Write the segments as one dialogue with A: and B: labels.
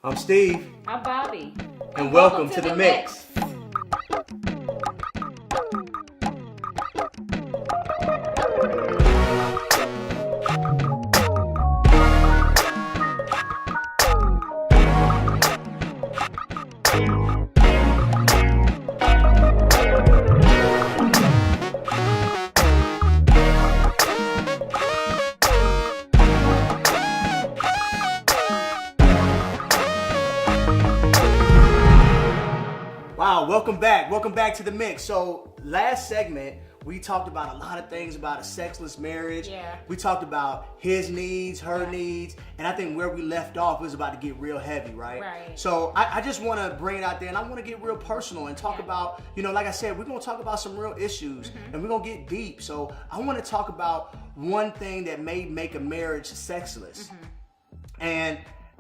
A: I'm Steve.
B: I'm Bobby.
A: And welcome to the Mix. Wow, welcome back. Welcome back to the Mix. So last segment, we talked about a lot of things about a sexless marriage.
B: Yeah.
A: We talked about his needs, her needs, and I think where we left off was about to get real heavy, right?
B: Right.
A: So I just want to bring it out there, and I want to get real personal and talk about, like I said, we're going to talk about some real issues, and we're going to get deep. So I want to talk about one thing that may make a marriage sexless, and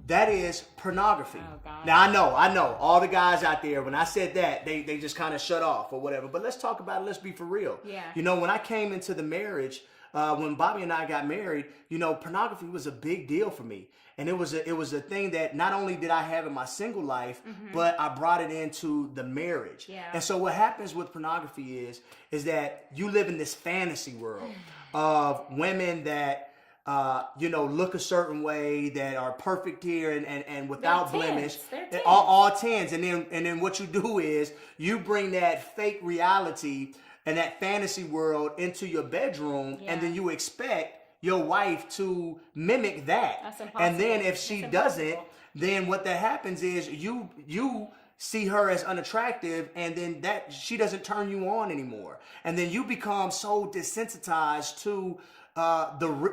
A: that is pornography.
B: Oh, God.
A: Now, I know, all the guys out there, when I said that, they just kind of shut off or whatever. But let's talk about it. Let's be for real.
B: Yeah.
A: When I came into the marriage, when Bobby and I got married, pornography was a big deal for me. And it was a thing that not only did I have in my single life, but I brought it into the marriage.
B: Yeah.
A: And so what happens with pornography is that you live in this fantasy world of women that look a certain way, that are perfect here and without blemish, all tens. And then what you do is you bring that fake reality and that fantasy world into your bedroom, and then you expect your wife to mimic that.
B: That's impossible.
A: And then if she doesn't, then what that happens is you see her as unattractive, and then that she doesn't turn you on anymore, and then you become so desensitized to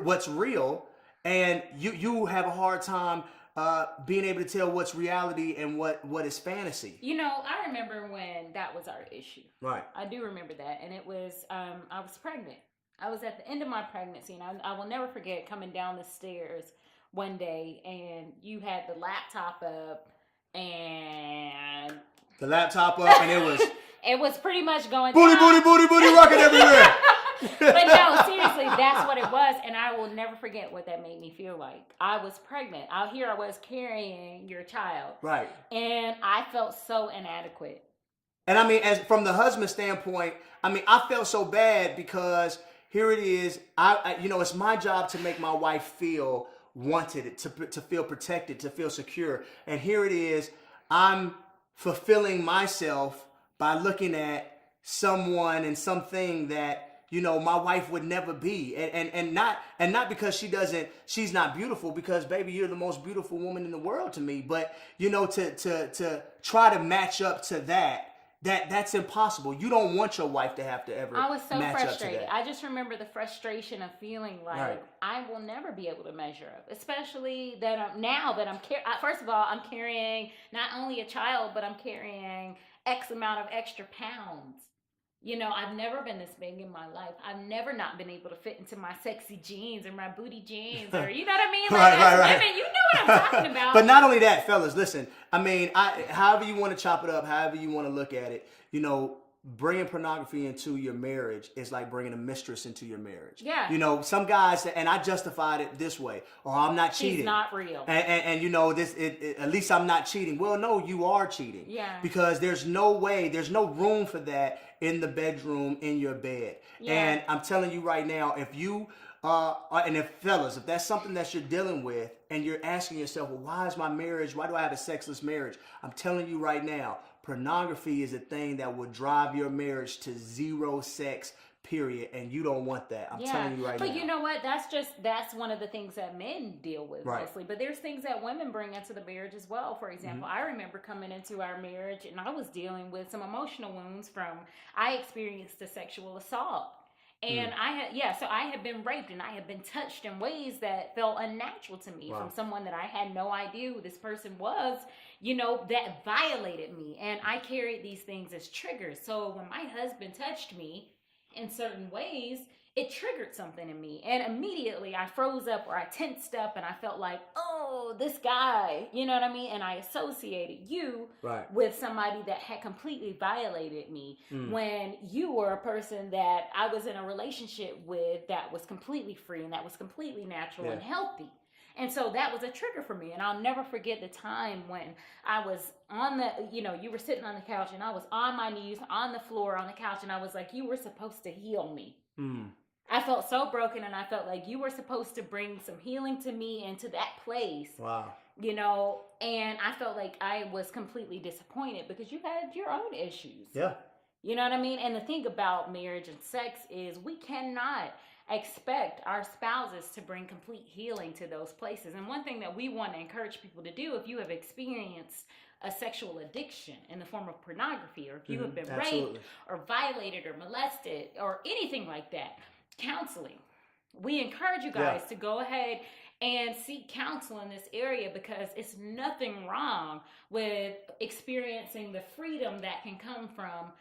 A: what's real, and you have a hard time being able to tell what's reality and what is fantasy.
B: I remember when that was our issue.
A: Right.
B: I do remember that, and it was I was pregnant. I was at the end of my pregnancy, and I will never forget coming down the stairs one day, and you had the laptop up, and
A: it was
B: it was pretty much going
A: booty,
B: down.
A: booty, rocking everywhere.
B: But no, seriously, that's what it was, and I will never forget what that made me feel like. I was pregnant. Out here, I was carrying your child,
A: Right?
B: And I felt so inadequate.
A: And I mean, as from the husband standpoint, I felt so bad because here it is. It's my job to make my wife feel wanted, to feel protected, to feel secure, and here it is. I'm fulfilling myself by looking at someone and something that my wife would never be, and not because she's not beautiful, because baby, you're the most beautiful woman in the world to me. But to try to match up to that's impossible. You don't want your wife to have to ever.
B: I was so
A: match
B: frustrated.
A: Up to that.
B: I just remember the frustration of feeling like I will never be able to measure up, especially that first of all, I'm carrying not only a child, but I'm carrying X amount of extra pounds. I've never been this big in my life. I've never not been able to fit into my sexy jeans or my booty jeans, or you know what I mean? Like,
A: right.
B: Women, you know what I'm talking about.
A: But not only that, fellas, listen. However you want to chop it up, however you want to look at it, bringing pornography into your marriage is like bringing a mistress into your marriage.
B: Yeah.
A: Some guys, and I justified it this way, or I'm not cheating.
B: She's not real.
A: And at least I'm not cheating. Well, no, you are cheating.
B: Yeah.
A: Because there's no room for that in the bedroom, in your bed.
B: Yeah.
A: And I'm telling you right now, if you if that's something that you're dealing with, and you're asking yourself, well, why do I have a sexless marriage? I'm telling you right now, pornography is a thing that will drive your marriage to zero sex, period, and you don't want that. I'm telling you right now.
B: But you know what? That's one of the things that men deal with mostly. But there's things that women bring into the marriage as well. For example, I remember coming into our marriage, and I was dealing with some emotional wounds I experienced a sexual assault. And I had been raped, and I had been touched in ways that felt unnatural to me from someone that I had no idea who this person was, that violated me. And I carried these things as triggers. So when my husband touched me in certain ways, it triggered something in me. And immediately I froze up, or I tensed up, and I felt like, oh, this guy, you know what I mean? And I associated you with somebody that had completely violated me when you were a person that I was in a relationship with that was completely free and that was completely natural and healthy. And so that was a trigger for me. And I'll never forget the time when I was on the, you were sitting on the couch and I was on my knees on the floor on the couch, and I was like, you were supposed to heal me. I felt so broken, and I felt like you were supposed to bring some healing to me and to that place.
A: Wow.
B: And I felt like I was completely disappointed because you had your own issues.
A: Yeah.
B: You know what I mean? And the thing about marriage and sex is we cannot expect our spouses to bring complete healing to those places. And one thing that we want to encourage people to do, if you have experienced a sexual addiction in the form of pornography, or if you have been raped or violated or molested or anything like that, counseling. We encourage you guys to go ahead and seek counsel in this area, because it's nothing wrong with experiencing the freedom that can come from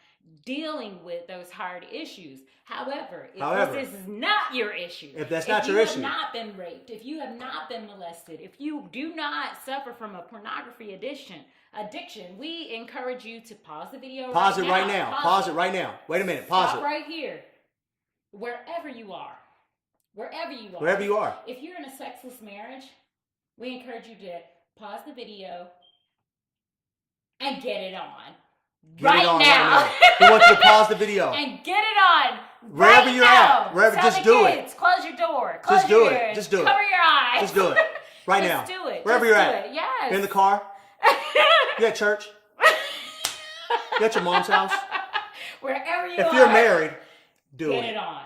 B: dealing with those hard issues. However, if this is not your issue,
A: if that's not your issue,
B: if you have not been raped, if you have not been molested, if you do not suffer from a pornography addiction, we encourage you to pause the video. Pause it right now.
A: Pause it right now. Wait a minute. Pause it
B: right here. Wherever you are. Wherever you are. If you're in a sexless marriage, we encourage you to pause the video and get it on. Right now.
A: We want you to pause the video.
B: And get it on.
A: Wherever you're at. Wherever, just do it.
B: Close your door. Close your ears.
A: Just do it.
B: Cover your eyes.
A: Just do it. Right now.
B: Just do it.
A: Wherever you're at.
B: Yes.
A: You're in the car. You're at church. You're at your mom's house.
B: Wherever you are.
A: If you're married, do it.
B: Get it on.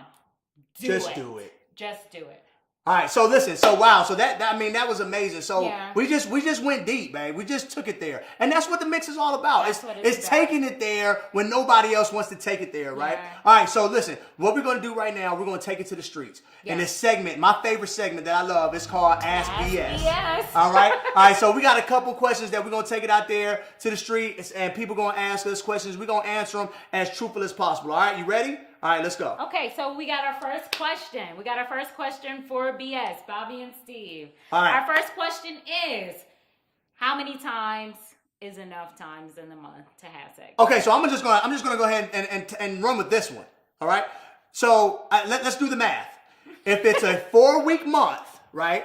A: Just do it.
B: Just do it.
A: All right, so listen, so that was amazing. So we just went deep, babe. We just took it there, and that's what the mix is all about. It's taking it there when nobody else wants to take it there, right? Yeah. All right, so listen, what we're gonna do right now, we're gonna take it to the streets. And this segment, my favorite segment that I love, is called Ask BS. All right, so we got a couple questions that we're gonna take it out there to the street, and people gonna ask us questions. We're gonna answer them as truthful as possible. All right, you ready? All right, let's go.
B: Okay, so we got our first question. We got our first question for BS, Bobby and Steve.
A: All right.
B: Our first question is, how many times is enough times in the month to have sex?
A: Okay, so I'm just gonna go ahead and run with this one. All right. So let's do the math. If it's a 4-week month, right?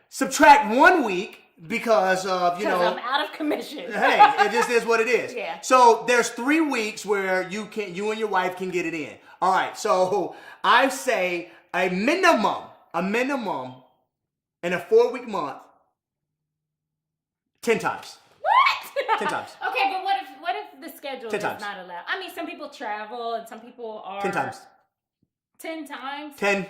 A: Subtract 1 week because of
B: I'm out of commission.
A: Hey, it just is what it is.
B: Yeah.
A: So there's 3 weeks where you and your wife can get it in. All right. So I say a minimum in a 4-week month, 10 times.
B: What?
A: 10 times.
B: Okay, but what if the schedule is not allowed? I mean, some people travel and some people are
A: 10 times.
B: 10 times.
A: 10.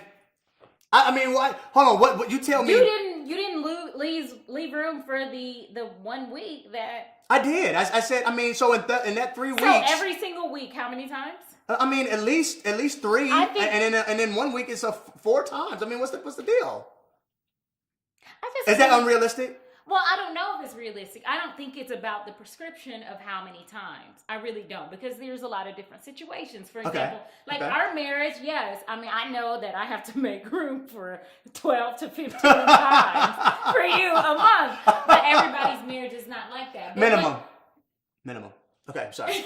A: I mean, what? Hold on. What you tell me?
B: You didn't leave room for the 1 week that
A: I did. I said. I mean, so in that 3 weeks.
B: So every single week, how many times?
A: I mean, at least 3, and then 1 week is 4 times. I mean, what's the deal? Is that unrealistic?
B: Well, I don't know if it's realistic. I don't think it's about the prescription of how many times. I really don't, because there's a lot of different situations. For example, our marriage, yes. I mean, I know that I have to make room for 12 to 15 times for you a month, but everybody's marriage is not like that. But
A: Minimum. Okay, sorry.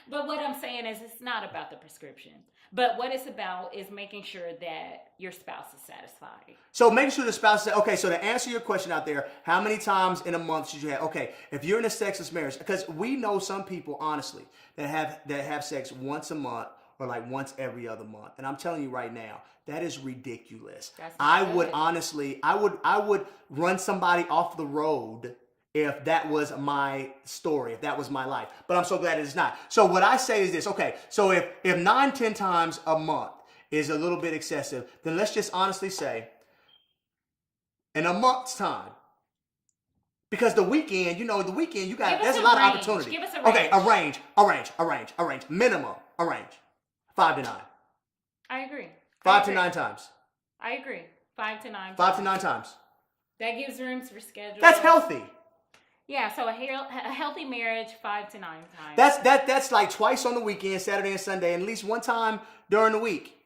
B: But what I'm saying is, it's not about the prescription. But what it's about is making sure that your spouse is satisfied.
A: So making sure the spouse is, okay, so to answer your question out there, how many times in a month should you have? Okay, if you're in a sexless marriage, because we know some people, honestly, that have sex once a month or like once every other month. And I'm telling you right now, that is ridiculous. I would run somebody off the road if that was my story, if that was my life. But I'm so glad it's not. So what I say is this, okay, so if 9-10 times a month is a little bit excessive, then let's just honestly say, in a month's time, because the weekend, you got, there's a lot of opportunity.
B: Give us a range.
A: Okay, a range. Minimum, a range. 5 to 9.
B: I agree.
A: 5 to 9 times.
B: I agree. 5 to 9.
A: 5 to 9 times.
B: That gives room for schedule.
A: That's healthy.
B: Yeah, so a healthy marriage, 5 to 9 times.
A: That's like twice on the weekend, Saturday and Sunday, and at least one time during the week,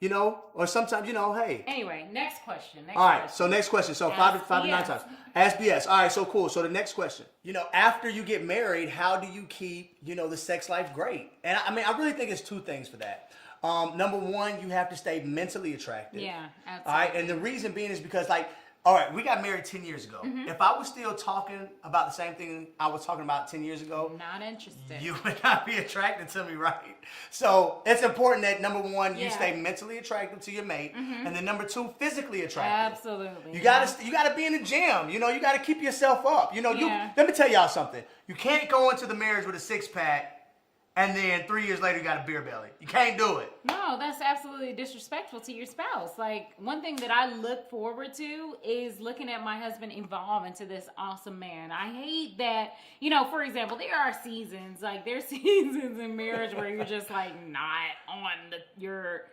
A: or sometimes, hey.
B: Anyway, next question.
A: All right, so next question. So 5 to 9 times. Ask BS. All right, so cool. So the next question. After you get married, how do you keep, the sex life great? And I mean, I really think it's 2 things for that. Number 1, you have to stay mentally attractive.
B: Yeah, absolutely.
A: All right, and the reason being is because, all right, we got married 10 years ago. If I was still talking about the same thing I was talking about 10 years ago,
B: not interested.
A: You would not be attracted to me, right? So it's important that number one, you stay mentally attractive to your mate, and then number two, physically attractive.
B: Absolutely.
A: You gotta be in the gym. You know, you gotta keep yourself up. You know, let me tell y'all something. You can't go into the marriage with a 6-pack and then 3 years later you got a beer belly. You can't do it.
B: No, that's absolutely disrespectful to your spouse. Like, one thing that I look forward to is looking at my husband evolve into this awesome man. I hate that, you know, for example, there are seasons, like there's seasons in marriage where you're just like not on your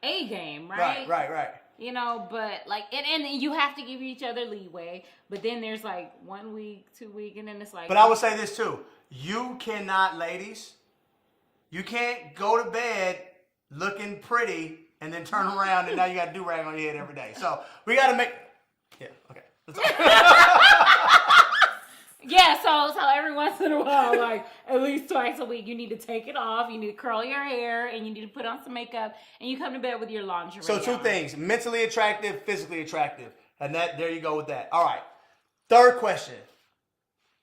B: A game, right?
A: Right.
B: You know, but like, and you have to give each other leeway, but then there's like 1 week, 2 weeks, and then it's like.
A: But I would say this too. You cannot, ladies, you can't go to bed looking pretty and then turn around and now you got a do-rag on your head every day. So we got to make. Yeah. Okay.
B: Yeah. So every once in a while, like at least twice a week, you need to take it off. You need to curl your hair and you need to put on some makeup and you come to bed with your lingerie.
A: So two things: mentally attractive, physically attractive, and there you go with that. All right. Third question.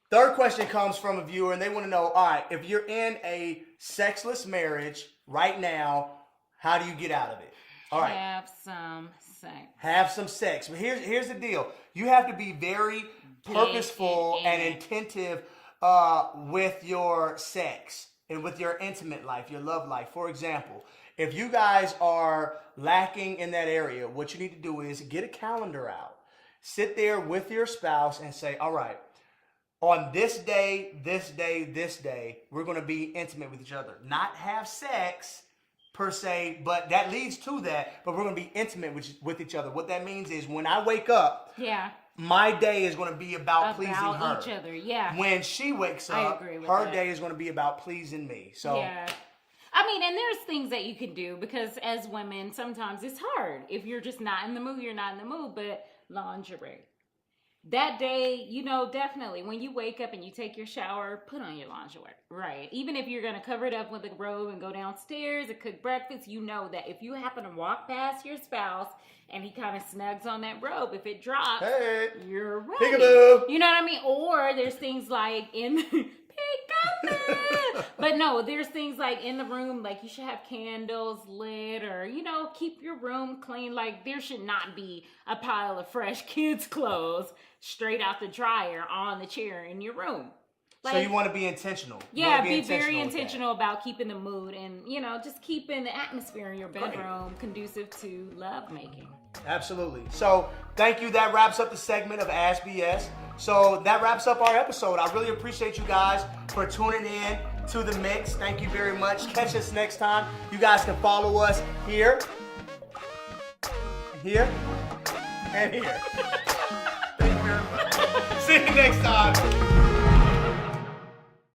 A: Third question comes from a viewer, and they want to know, all right, if you're in a sexless marriage right now, how do you get out of it? All right.
B: Have some sex.
A: Have some sex. But here's the deal. You have to be very purposeful and attentive with your sex and with your intimate life, your love life. For example, if you guys are lacking in that area, what you need to do is get a calendar out. Sit there with your spouse and say, all right, on this day, we're going to be intimate with each other. Not have sex per se, but that leads to that. But we're going to be intimate with each other. What that means is when I wake up, my day is going to be about pleasing her.
B: Each other, yeah.
A: When she wakes up, her day is going to be about pleasing me. So.
B: Yeah. I mean, and there's things that you can do because as women, sometimes it's hard. If you're just not in the mood, you're not in the mood. But lingerie. That day, you know, definitely when you wake up and you take your shower, put on your lingerie, right? Even if you're going to cover it up with a robe and go downstairs and cook breakfast, you know that if you happen to walk past your spouse and he kind of snugs on that robe, if it drops, you're ready.
A: Peekaboo.
B: You know what I mean? Or there's things like in but no, there's things like in the room, like you should have candles lit or, you know, keep your room clean. Like there should not be a pile of fresh kids' clothes straight out the dryer on the chair in your room. Like,
A: so you want to be intentional.
B: Yeah, be very intentional about keeping the mood and, you know, just keeping the atmosphere in your bedroom conducive to love making.
A: Absolutely. So thank you. That wraps up the segment of Ask BS. So that wraps up our episode. I really appreciate you guys for tuning in to The Mix. Thank you very much. Catch us next time. You guys can follow us here, and here. Thank you very much. See you next time.